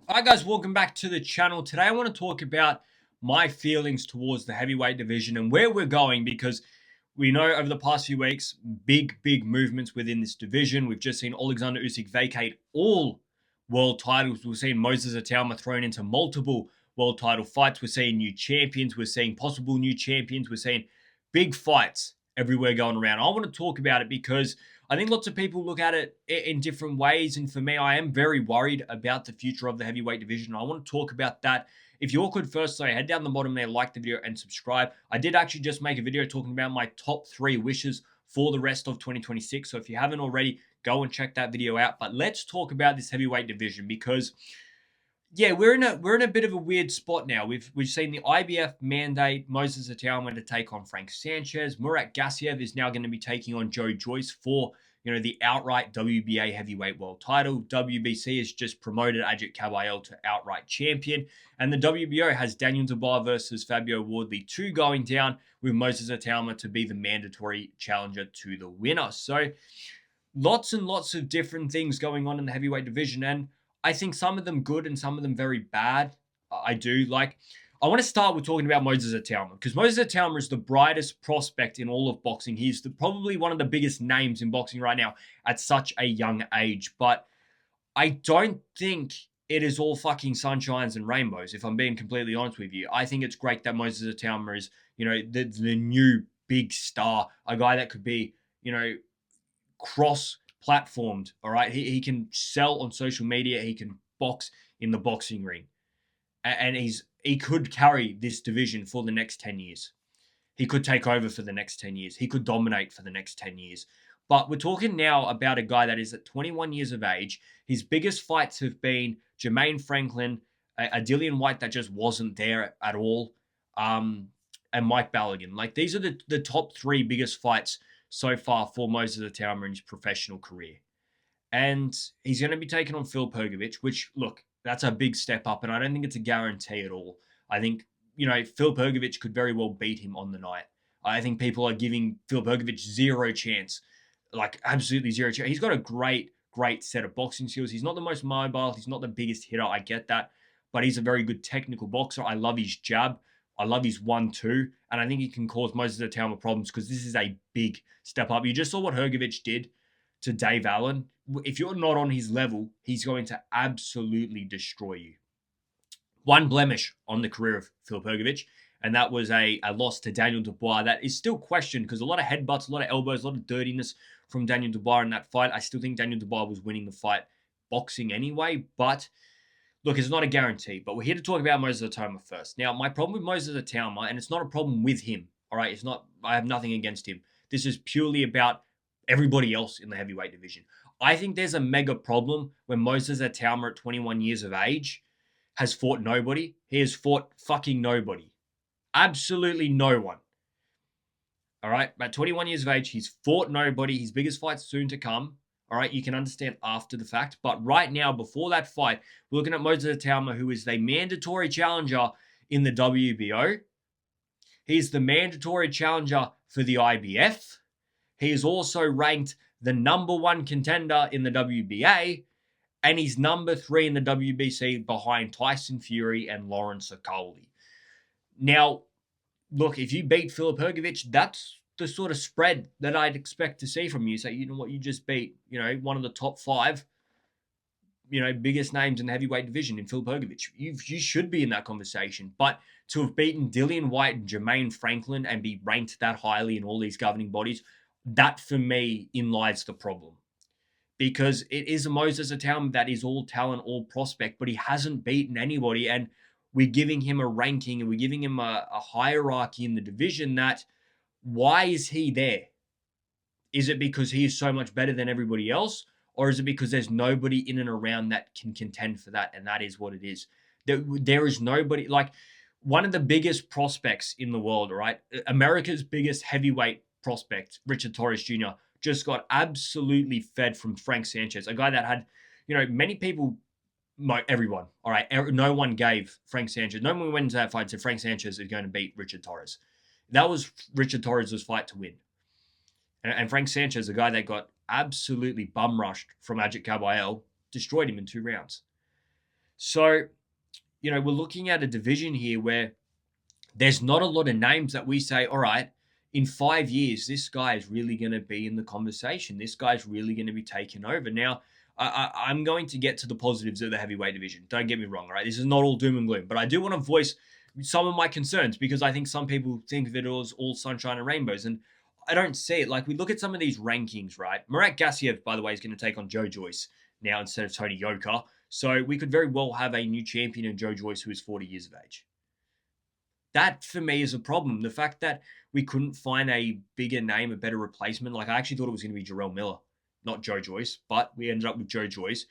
Hi guys, welcome back to the channel. Today I want to talk about my feelings towards the heavyweight division and where we're going because we know over the past few weeks, big movements within this division. We've just seen Alexander Usyk vacate all world titles. We've seen Moses Atauma thrown into multiple world title fights. We're seeing new champions. We're seeing possible new champions. We're seeing big fights everywhere going around. I want to talk about it because I think lots of people look at it in different ways. And for me, I am very worried about the future of the heavyweight division. I want to talk about that. If you're good first, so head down the bottom there, like the video, and subscribe. I did actually just make a video talking about my top 3 wishes for the rest of 2026. So if you haven't already, go and check that video out. But let's talk about this heavyweight division because yeah, we're in a bit of a weird spot now. We've seen the IBF mandate Moses Atauma to take on Frank Sanchez. Murat Gassiev is now going to be taking on Joe Joyce for the outright WBA heavyweight world title. WBC has just promoted Ajit Kabayel to outright champion, and the WBO has Daniel Dubois versus Fabio Wardley 2 going down with Moses Atauma to be the mandatory challenger to the winner. So lots and lots of different things going on in the heavyweight division, and I think some of them good and some of them very bad. I do like. I want to start with talking about Moses Atauma because Moses Atauma is the brightest prospect in all of boxing. He's probably one of the biggest names in boxing right now at such a young age. But I don't think it is all fucking sunshines and rainbows. If I'm being completely honest with you, I think it's great that Moses Atauma is the new big star, a guy that could be cross platformed. All right. He can sell on social media. He can box in the boxing ring. And he could carry this division for the next 10 years. He could take over for the next 10 years. He could dominate for the next 10 years. But we're talking now about a guy that is at 21 years of age. His biggest fights have been Jermaine Franklin, a Dillian White that just wasn't there at all, and Mike Balogun. Like, these are the top 3 biggest fights so far for Moses Atauma in his professional career. And he's going to be taking on Phil Pergovich, which, look, that's a big step up. And I don't think it's a guarantee at all. I think, Phil Pergovich could very well beat him on the night. I think people are giving Phil Pergovich zero chance, like absolutely zero chance. He's got a great set of boxing skills. He's not the most mobile. He's not the biggest hitter. I get that. But he's a very good technical boxer. I love his jab. I love his 1-2. And I think he can cause Moses Atauma problems because this is a big step up. You just saw what Hrgovic did to Dave Allen. If you're not on his level, he's going to absolutely destroy you. One blemish on the career of Phil Pergovich, and that was a loss to Daniel Dubois. That is still questioned because a lot of headbutts, a lot of elbows, a lot of dirtiness from Daniel Dubois in that fight. I still think Daniel Dubois was winning the fight boxing anyway, but look, it's not a guarantee. But we're here to talk about Moses Atauma first. Now, my problem with Moses Atauma, and it's not a problem with him, all right? It's not, I have nothing against him. This is purely about everybody else in the heavyweight division. I think there's a mega problem when Moses Atauma at 21 years of age has fought nobody. He has fought fucking nobody. Absolutely no one. All right. At 21 years of age, he's fought nobody. His biggest fight's soon to come. All right. You can understand after the fact. But right now, before that fight, we're looking at Moses Atauma, who is the mandatory challenger in the WBO. He's the mandatory challenger for the IBF. He is also ranked the number 1 contender in the WBA, and he's number 3 in the WBC behind Tyson Fury and Lawrence Okolie. Now, look, if you beat Filip Hrgovic, that's the sort of spread that I'd expect to see from you. So, you know what, you just beat, one of the top 5, biggest names in the heavyweight division in Filip Hrgovic. You should be in that conversation. But to have beaten Dillian White and Jermaine Franklin and be ranked that highly in all these governing bodies, that for me lies the problem. Because it is a Moses Atauma that is all talent, all prospect, but he hasn't beaten anybody. And we're giving him a ranking and we're giving him a hierarchy in the division that, why is he there? Is it because he is so much better than everybody else? Or is it because there's nobody in and around that can contend for that? And that is what it is. There is nobody, like one of the biggest prospects in the world, right? America's biggest heavyweight prospect, Richard Torres Jr., just got absolutely fed from Frank Sanchez, a guy that had, many people, everyone, all right, no one gave Frank Sanchez, no one went into that fight and said Frank Sanchez is going to beat Richard Torres. That was Richard Torres' fight to win. And Frank Sanchez, a guy that got absolutely bum rushed from Ajit Kabayel, destroyed him in 2 rounds. So, we're looking at a division here where there's not a lot of names that we say, all right, in 5 years, this guy is really going to be in the conversation. This guy's really going to be taking over. Now, I'm going to get to the positives of the heavyweight division. Don't get me wrong, all right? This is not all doom and gloom, but I do want to voice some of my concerns because I think some people think that it was all sunshine and rainbows, and I don't see it. Like, we look at some of these rankings, right? Murat Gassiev, by the way, is going to take on Joe Joyce now instead of Tony Yoka. So we could very well have a new champion in Joe Joyce who is 40 years of age. That for me is a problem. The fact that we couldn't find a bigger name, a better replacement. Like, I actually thought it was going to be Jarrell Miller, not Joe Joyce, but we ended up with Joe Joyce.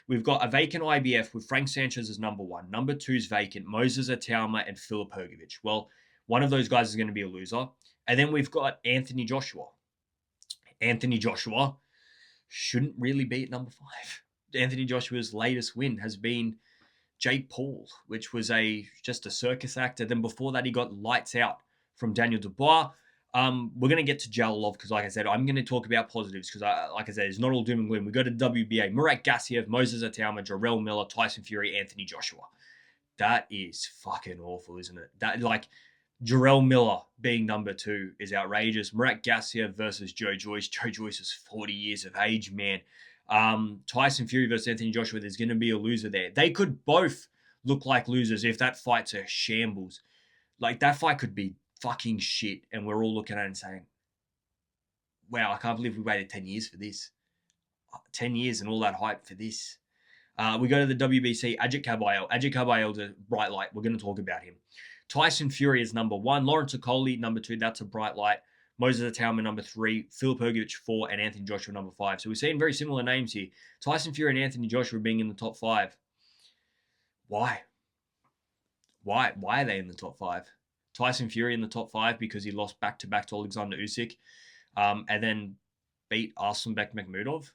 We've got a vacant IBF with Frank Sanchez as number one. Number two is vacant, Moses Atauma and Filip Hrgovic. Well, one of those guys is going to be a loser. And then we've got Anthony Joshua. Anthony Joshua shouldn't really be at number 5. Anthony Joshua's latest win has been Jake Paul, which was just a circus actor. Then before that, he got lights out from Daniel Dubois. We're going to get to Jalolov because, like I said, I'm going to talk about positives because, like I said, it's not all doom and gloom. We go to WBA. Murat Gassiev, Moses Atauma, Jarrell Miller, Tyson Fury, Anthony Joshua. That is fucking awful, isn't it? That, like, Jarrell Miller being number 2 is outrageous. Murat Gassiev versus Joe Joyce. Joe Joyce is 40 years of age, man. Tyson Fury versus Anthony Joshua, there's going to be a loser there. They could both look like losers if that fight's a shambles. Like, that fight could be fucking shit, and we're all looking at it and saying, wow, I can't believe we waited 10 years for this. 10 years and all that hype for this. We go to the WBC, Ajit Kabayel. Ajit Kabayel's a bright light. We're going to talk about him. Tyson Fury is number 1. Lawrence Okoli, number 2. That's a bright light. Moses Atauma, number 3. Filip Hrgovic, 4. And Anthony Joshua, number 5. So we're seeing very similar names here. Tyson Fury and Anthony Joshua being in the top 5. Why? Why are they in the top 5? Tyson Fury in the top 5 because he lost back-to-back to Alexander Usyk and then beat Arslanbek Makhmudov.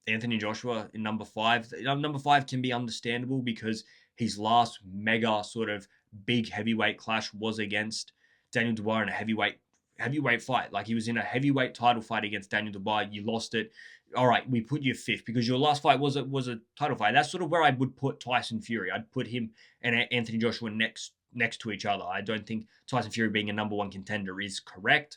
Anthony Joshua in number 5. Number 5 can be understandable because his last mega sort of big heavyweight clash was against Daniel Dubois in a heavyweight fight. Like, he was in a heavyweight title fight against Daniel Dubois. You lost it. All right, we put you 5th because your last fight was a title fight. That's sort of where I would put Tyson Fury. I'd put him and Anthony Joshua next to each other. I don't think Tyson Fury being a number 1 contender is correct.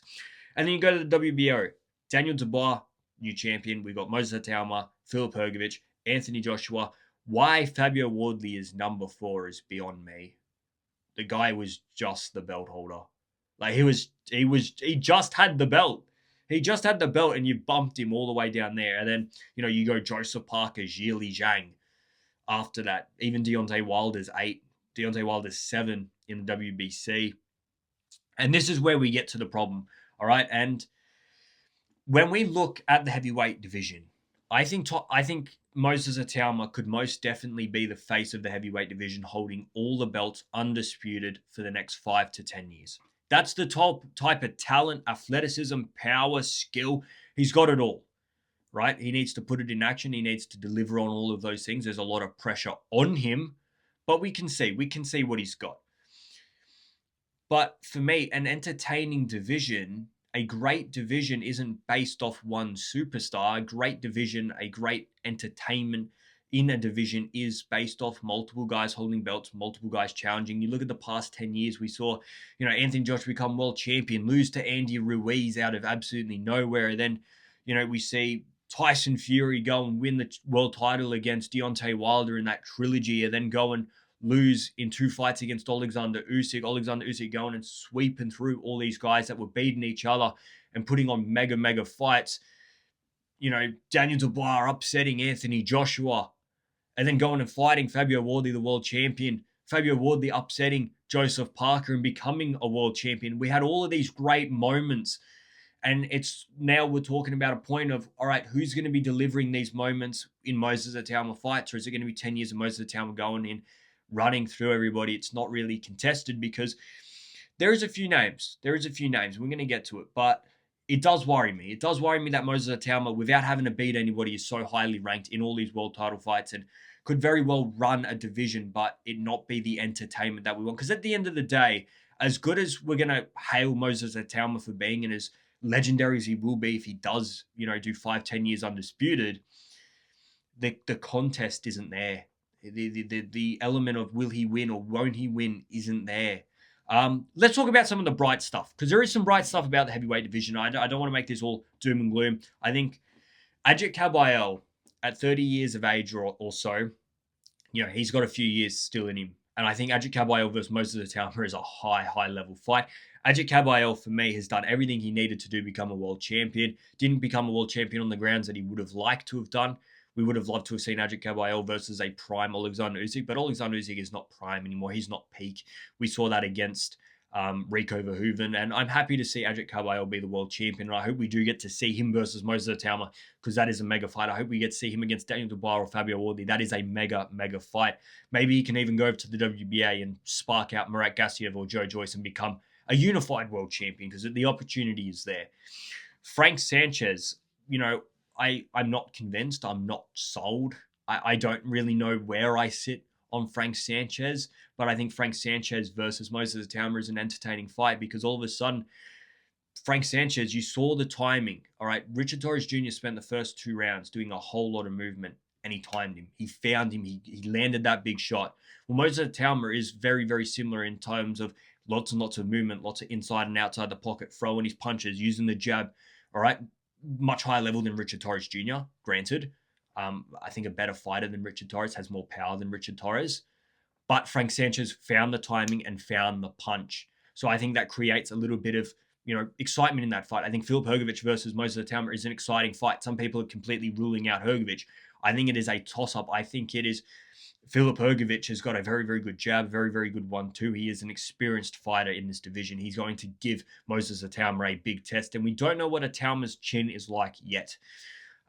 And then you go to the WBO. Daniel Dubois, new champion. We got Moses Atauma, Filip Hrgovic, Anthony Joshua. Why Fabio Wardley is number 4 is beyond me. The guy was just the belt holder. Like, he just had the belt. He just had the belt, and you bumped him all the way down there. And then, you go Joseph Parker, Zhili Zhang. After that, even Deontay Wilder's 8. Deontay Wilder's 7 in the WBC. And this is where we get to the problem. All right. And when we look at the heavyweight division, I think Moses Atauma could most definitely be the face of the heavyweight division, holding all the belts undisputed for the next 5 to 10 years. That's the type of talent, athleticism, power, skill. He's got it all, right? He needs to put it in action. He needs to deliver on all of those things. There's a lot of pressure on him, but we can see what he's got. But for me, an entertaining division, a great division isn't based off one superstar. A great division, a great entertainment in a division is based off multiple guys holding belts, multiple guys challenging. You look at the past 10 years, we saw, Anthony Joshua become world champion, lose to Andy Ruiz out of absolutely nowhere. And then, we see Tyson Fury go and win the world title against Deontay Wilder in that trilogy, and then go and lose in 2 fights against Alexander Usyk. Alexander Usyk going and sweeping through all these guys that were beating each other and putting on mega fights. Daniel Dubois upsetting Anthony Joshua and then going and fighting Fabio Wardley, the world champion. Fabio Wardley upsetting Joseph Parker and becoming a world champion. We had all of these great moments. And it's now we're talking about a point of, all right, who's going to be delivering these moments in Moses Atauma fights? Or is it going to be 10 years of Moses Atauma going in, running through everybody? It's not really contested because there is a few names. We're going to get to it, but it does worry me. It does worry me that Moses Atauma, without having to beat anybody, is so highly ranked in all these world title fights and could very well run a division, but it not be the entertainment that we want. Because at the end of the day, as good as we're going to hail Moses Atauma for being and as legendary as he will be if he does, do 5-10 years undisputed, the contest isn't there. The element of will he win or won't he win isn't there. Let's talk about some of the bright stuff, because there is some bright stuff about the heavyweight division. I don't want to make this all doom and gloom. I think Ajit Kabayel, at 30 years of age or so, he's got a few years still in him. And I think Ajit Kabayel versus Moses Atama is a high level fight. Ajit Kabayel, for me, has done everything he needed to do to become a world champion. Didn't become a world champion on the grounds that he would have liked to have done. We would have loved to have seen Ajit Kabayel versus a prime Alexander Usyk, but Alexander Usyk is not prime anymore. He's not peak. We saw that against Rico Verhoeven, and I'm happy to see Ajit Kabayel be the world champion, and I hope we do get to see him versus Moses Atama, because that is a mega fight. I hope we get to see him against Daniel Dubois or Fabio Wardley. That is a mega fight. Maybe he can even go over to the WBA and spark out Murat Gassiev or Joe Joyce and become a unified world champion, because the opportunity is there. Frank Sanchez, I'm not convinced. I'm not sold. I don't really know where I sit on Frank Sanchez, but I think Frank Sanchez versus Moses Atama is an entertaining fight, because all of a sudden, Frank Sanchez, you saw the timing. All right, Richard Torres Jr. spent the first 2 rounds doing a whole lot of movement, and he timed him. He found him. He landed that big shot. Well, Moses Atama is very similar in terms of lots and lots of movement, lots of inside and outside the pocket, throwing his punches, using the jab. All right, much higher level than Richard Torres Jr., granted. I think a better fighter than Richard Torres, has more power than Richard Torres. But Frank Sanchez found the timing and found the punch. So I think that creates a little bit of excitement in that fight. I think Filip Hrgović versus Moses Atama is an exciting fight. Some people are completely ruling out Hrgović. I think it is a toss-up. I think it is Filip Hrgović has got a very good jab, very good 1-2. He is an experienced fighter in this division. He's going to give Moses Atama a big test, and we don't know what Atama's chin is like yet.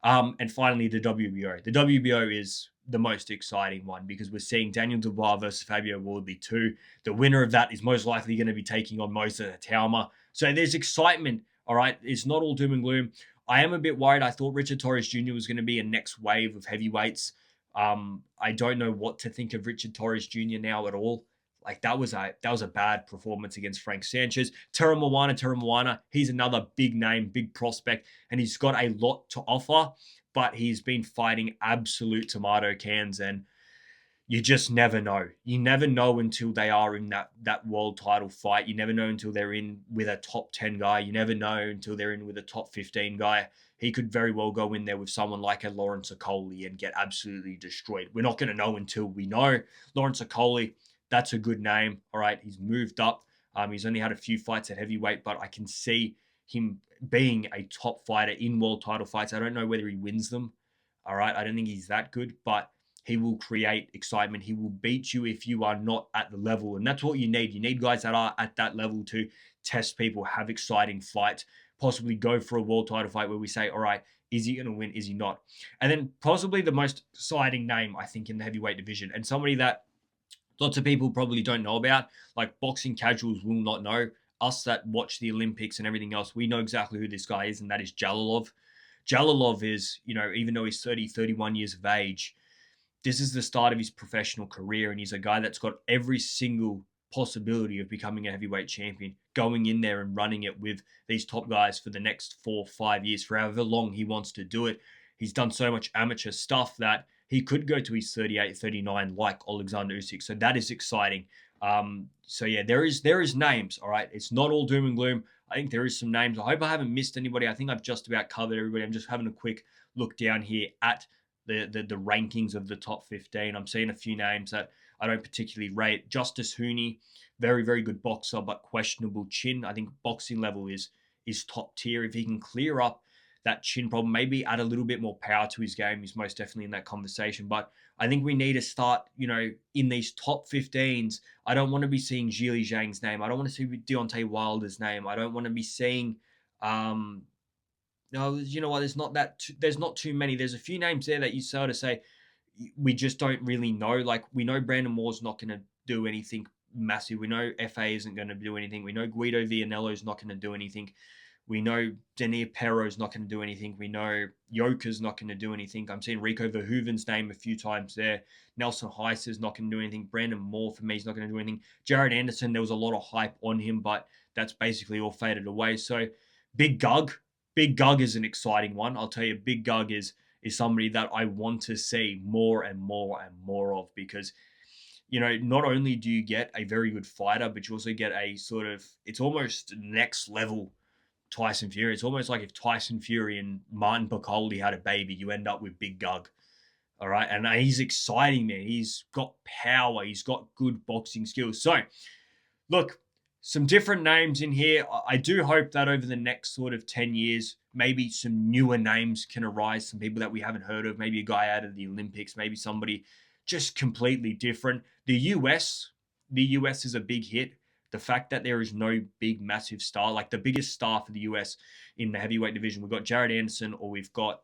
And finally, the WBO. The WBO is the most exciting one, because we're seeing Daniel Dubois versus Fabio Wardley 2. The winner of that is most likely going to be taking on Moses Atama. So there's excitement, all right? It's not all doom and gloom. I am a bit worried. I thought Richard Torres Jr. was going to be a next wave of heavyweights. I don't know what to think of Richard Torres Jr. now at all. Like, that was a bad performance against Frank Sanchez. Tera Moana, he's another big name, big prospect, and he's got a lot to offer, but he's been fighting absolute tomato cans, and you just never know. You never know until they are in that world title fight. You never know until they're in with a top 10 guy. You never know until they're in with a top 15 guy. He could very well go in there with someone like a Lawrence Okoli and get absolutely destroyed. We're not going to know until we know. Lawrence Okoli, that's a good name. All right, he's moved up. He's only had a few fights at heavyweight, but I can see him being a top fighter in world title fights. I don't know whether he wins them. All right, I don't think he's that good, but he will create excitement. He will beat you if you are not at the level, and that's what you need. You need guys that are at that level to test people, have exciting fights, possibly go for a world title fight where we say, all right, is he going to win? Is he not? And then possibly the most exciting name, I think, in the heavyweight division, and somebody that lots of people probably don't know about, like boxing casuals will not know. Us that watch the Olympics and everything else, we know exactly who this guy is, and that is Jalilov. Jalilov is, even though he's 30, 31 years of age, this is the start of his professional career, and he's a guy that's got every single possibility of becoming a heavyweight champion, going in there and running it with these top guys for the next 4 or 5 years, for however long he wants to do it. He's done so much amateur stuff that he could go to his 38, 39 like Alexander Usyk. So that is exciting. So yeah, there is names, all right? It's not all doom and gloom. I think there is some names. I hope I haven't missed anybody. I think I've just about covered everybody. I'm just having a quick look down here at the rankings of the top 15. I'm seeing a few names that I don't particularly rate. Justice Hooney, very good boxer, but questionable chin. I think boxing level is top tier. If he can clear up that chin problem, maybe add a little bit more power to his game, he's most definitely in that conversation. But I think we need to start, in these top 15s. I don't want to be seeing Zhili Zhang's name. I don't want to see Deontay Wilder's name. I don't want to be seeing no, you know what? There's not too many. There's a few names there that you sort of say we just don't really know. Like, we know Brandon Moore's not going to do anything massive. We know FA isn't going to do anything. We know Guido Vianello's not going to do anything. We know Denier Perro's not going to do anything. We know Yoka's not going to do anything. I'm seeing Rico Verhoeven's name a few times there. Nelson Heiser's not going to do anything. Brandon Moore, for me, is not going to do anything. Jared Anderson, there was a lot of hype on him, but that's basically all faded away. So Big Gug is an exciting one. I'll tell you, Big Gug is is somebody that I want to see more and more and more of, because not only do you get a very good fighter, but you also get a sort of, it's almost next level Tyson Fury. It's almost like if Tyson Fury and Martin Bacoli had a baby, you end up with Big Gug. All right. And he's exciting, man. He's got power. He's got good boxing skills. So, look, some different names in here. I do hope that over the next sort of 10 years, maybe some newer names can arise, some people that we haven't heard of, maybe a guy out of the Olympics, maybe somebody just completely different. The US is a big hit. The fact that there is no big, massive star, like the biggest star for the US in the heavyweight division, we've got Jared Anderson, or we've got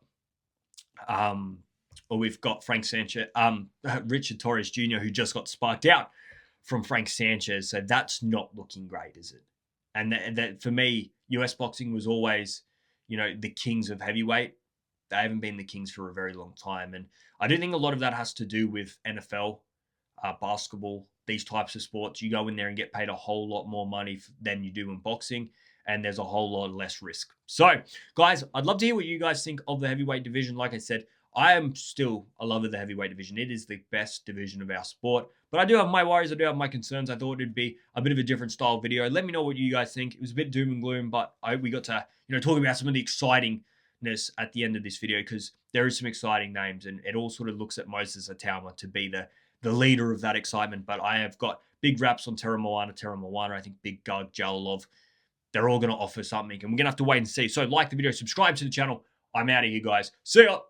Frank Sanchez, Richard Torres Jr., who just got sparked out from Frank Sanchez. So that's not looking great, is it? And that for me, US boxing was always, the kings of heavyweight. They haven't been the kings for a very long time. And I do think a lot of that has to do with NFL, basketball, these types of sports. You go in there and get paid a whole lot more money than you do in boxing, and there's a whole lot less risk. So, guys, I'd love to hear what you guys think of the heavyweight division. Like I said, I am still a lover of the heavyweight division. It is the best division of our sport. But I do have my worries. I do have my concerns. I thought it'd be a bit of a different style video. Let me know what you guys think. It was a bit doom and gloom, but we got to talk about some of the excitingness at the end of this video, because there is some exciting names, and it all sort of looks at Moses Atauma to be the leader of that excitement. But I have got big raps on Terra Moana. I think Big Gug, Jalalov. They're all going to offer something, and we're going to have to wait and see. So like the video, subscribe to the channel. I'm out of here, guys. See ya.